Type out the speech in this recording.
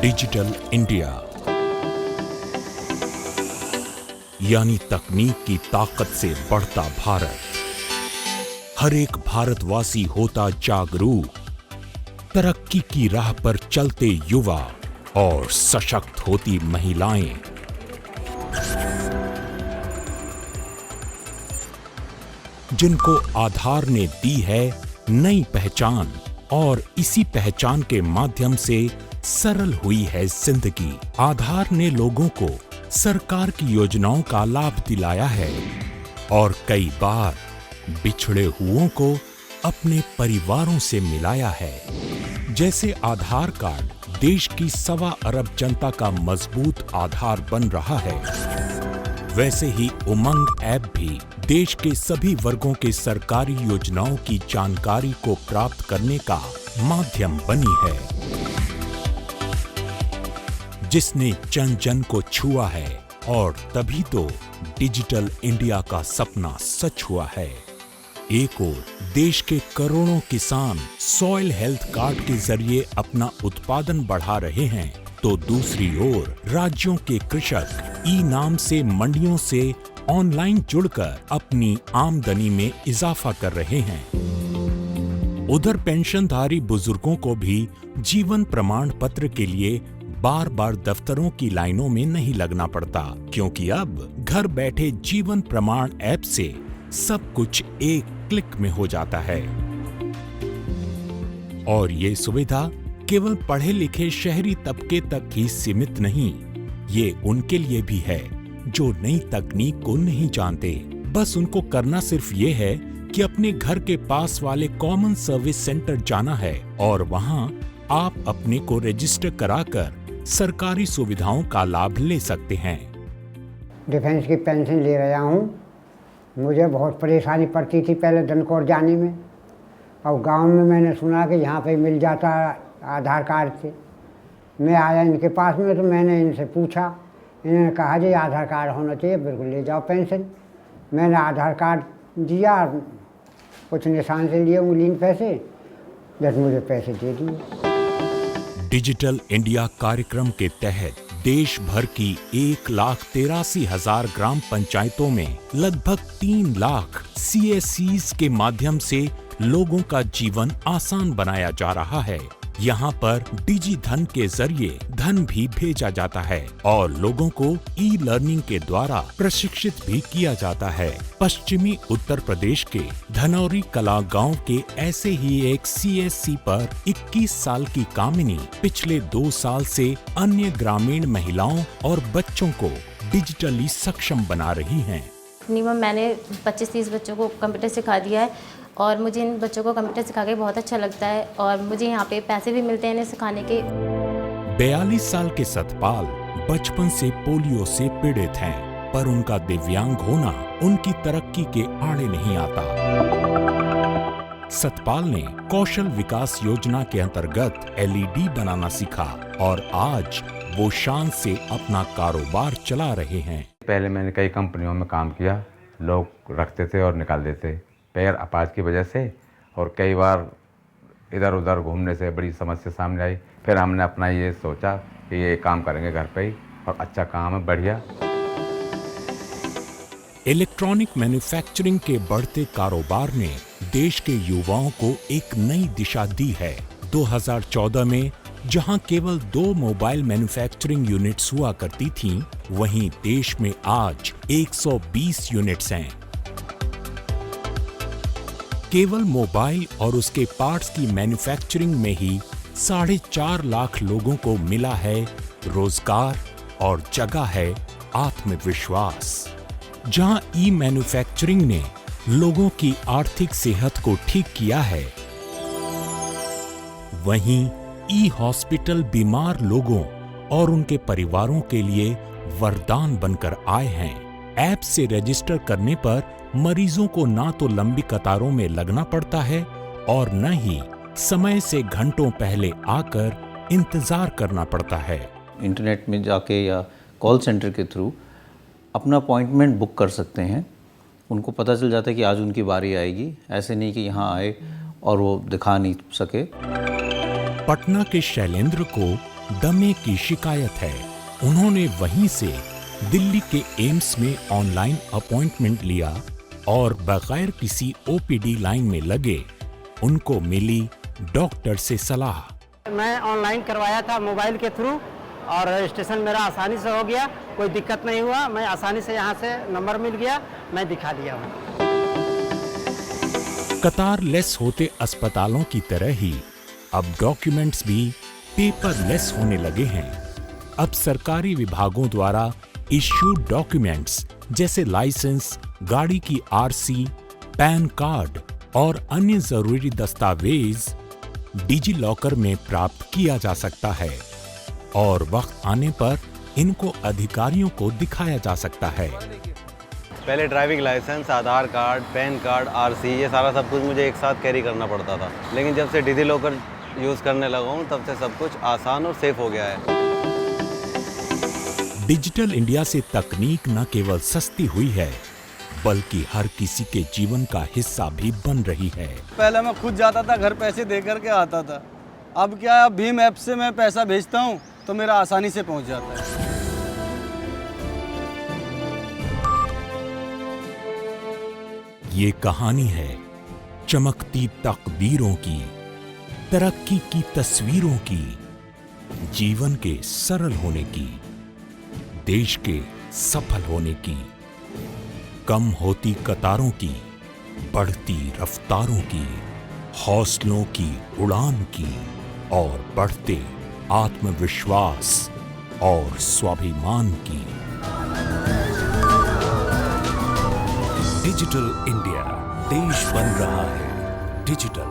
Digital India यानी तकनीक की ताकत से बढ़ता भारत। हर एक भारतवासी होता जागरूक, तरक्की की राह पर चलते युवा और सशक्त होती महिलाएं। जिनको आधार ने दी है नई पहचान और इसी पहचान के माध्यम से सरल हुई है जिंदगी। आधार ने लोगों को सरकार की योजनाओं का लाभ दिलाया है और कई बार बिछड़े हुओं को अपने परिवारों से मिलाया है। जैसे आधार कार्ड देश की 1.25 अरब जनता का मजबूत आधार बन रहा है, वैसे ही उमंग ऐप भी देश के सभी वर्गों के सरकारी योजनाओं की जानकारी को प्राप्त करने का माध्यम बनी है, जिसने जन जन को छुआ है। और तभी तो डिजिटल इंडिया का सपना सच हुआ है। एक ओर देश के करोड़ों किसान सॉइल हेल्थ कार्ड के जरिए अपना उत्पादन बढ़ा रहे हैं, तो दूसरी ओर राज्यों के कृषक ई नाम से मंडियों से ऑनलाइन जुड़कर अपनी आमदनी में इजाफा कर रहे हैं। उधर पेंशनधारी बुजुर्गों को भी जीवन प्रमाण पत्र के लिए बार बार दफ्तरों की लाइनों में नहीं लगना पड़ता, क्योंकि अब घर बैठे जीवन प्रमाण ऐप से सब कुछ एक क्लिक में हो जाता है। और ये सुविधा केवल पढ़े लिखे शहरी तबके तक ही सीमित नहीं, ये उनके लिए भी है जो नई तकनीक को नहीं जानते। बस उनको करना सिर्फ ये है कि अपने घर के पास वाले कॉमन सर्विस सेंटर जाना है और वहां आप अपने को रजिस्टर कराकर सरकारी सुविधाओं का लाभ ले सकते हैं। डिफेंस की पेंशन ले रहा हूँ। मुझे बहुत परेशानी पड़ती थी पहले धनकौर जाने में, और गांव में मैंने सुना कि यहाँ पे मिल जाता आधार कार्ड से। मैं आया इनके पास में तो मैंने इनसे पूछा, इन्होंने कहा जी आधार कार्ड होना चाहिए, बिल्कुल ले जाओ पेंशन। मैंने आधार कार्ड दिया, कुछ निशान से लिए उंगली पैसे, जब मुझे पैसे दे दिए। डिजिटल इंडिया कार्यक्रम के तहत देश भर की 1,83,000 ग्राम पंचायतों में लगभग 3 लाख CSCs के माध्यम से लोगों का जीवन आसान बनाया जा रहा है। यहाँ पर डिजी धन के जरिए धन भी भेजा जाता है और लोगों को ई लर्निंग के द्वारा प्रशिक्षित भी किया जाता है। पश्चिमी उत्तर प्रदेश के धनौरी कला गांव के ऐसे ही एक CSC पर 21 साल की कामिनी पिछले 2 साल से अन्य ग्रामीण महिलाओं और बच्चों को डिजिटली सक्षम बना रही हैं। मिनिमम मैंने 25-30 बच्चों को कंप्यूटर सिखा दिया है और मुझे इन बच्चों को कंप्यूटर सिखा के बहुत अच्छा लगता है और मुझे यहाँ पे पैसे भी मिलते हैं इन्हें सिखाने के। 42 साल के सतपाल बचपन से पोलियो से पीड़ित हैं, पर उनका दिव्यांग होना उनकी तरक्की के आड़े नहीं आता। सतपाल ने कौशल विकास योजना के अंतर्गत LED बनाना सीखा और आज वो शान से अपना कारोबार चला रहे हैं। पहले मैंने कई कंपनियों में काम किया, लोग रखते थे और निकाल देते, पैर अपाज की वजह से, और कई बार इधर उधर घूमने से बड़ी समस्या सामने आई। फिर हमने अपना ये सोचा कि ये काम करेंगे घर पे ही, और अच्छा काम है, बढ़िया। इलेक्ट्रॉनिक मैन्युफैक्चरिंग के बढ़ते कारोबार ने देश के युवाओं को एक नई दिशा दी है। 2014 में जहां केवल 2 मोबाइल मैन्युफैक्चरिंग यूनिट्स हुआ करती थीं, वहीं देश में आज 120 यूनिट्स हैं। केवल मोबाइल और उसके पार्ट्स की मैन्युफैक्चरिंग में ही 4.5 लाख लोगों को मिला है रोजगार और जगा है आत्मविश्वास। जहां ई मैन्युफैक्चरिंग ने लोगों की आर्थिक सेहत को ठीक किया है, वहीं ई हॉस्पिटल बीमार लोगों और उनके परिवारों के लिए वरदान बनकर आए हैं। ऐप से रजिस्टर करने पर मरीजों को ना तो लंबी कतारों में लगना पड़ता है और न ही समय से घंटों पहले आकर इंतजार करना पड़ता है। इंटरनेट में जाके या कॉल सेंटर के थ्रू अपना अपॉइंटमेंट बुक कर सकते हैं। उनको पता चल जाता है कि आज उनकी बारी आएगी, ऐसे नहीं कि यहाँ आए और वो दिखा नहीं सके। पटना के शैलेंद्र को दमे की शिकायत है। उन्होंने वहीं से दिल्ली के एम्स में ऑनलाइन अपॉइंटमेंट लिया और बगैर किसी ओपीडी लाइन में लगे उनको मिली डॉक्टर से सलाह। मैं ऑनलाइन करवाया था मोबाइल के थ्रू और रजिस्ट्रेशन मेरा आसानी से हो गया, कोई दिक्कत नहीं हुआ। मैं आसानी से यहाँ से नंबर मिल गया, मैं दिखा दिया हूँ। कतारलेस होते अस्पतालों की तरह ही अब डॉक्यूमेंट्स भी पेपरलेस होने लगे हैं। अब सरकारी विभागों द्वारा इश्यूड डॉक्यूमेंट्स जैसे लाइसेंस, गाड़ी की आरसी, पैन कार्ड और अन्य जरूरी दस्तावेज डिजी लॉकर में प्राप्त किया जा सकता है और वक्त आने पर इनको अधिकारियों को दिखाया जा सकता है। पहले ड्राइविंग लाइसेंस, आधार कार्ड, पैन कार्ड, आरसी, ये सारा सब कुछ मुझे एक साथ कैरी करना पड़ता था, लेकिन जब से डिजी लॉकर यूज़ करने लगा हूँ तब से सब कुछ आसान और सेफ हो गया है। डिजिटल इंडिया से तकनीक न केवल सस्ती हुई है बल्कि हर किसी के जीवन का हिस्सा भी बन रही है। पहले मैं खुद जाता था, घर पैसे दे करके आता था। अब क्या है, भीम ऐप से मैं पैसा भेजता हूँ तो मेरा आसानी से पहुँच जाता है। ये कहानी है चमकती तकदीरों की, तरक्की की तस्वीरों की, जीवन के सरल होने की, देश के सफल होने की, कम होती कतारों की, बढ़ती रफ्तारों की, हौसलों की उड़ान की और बढ़ते आत्मविश्वास और स्वाभिमान की। डिजिटल इंडिया, देश बन रहा है डिजिटल।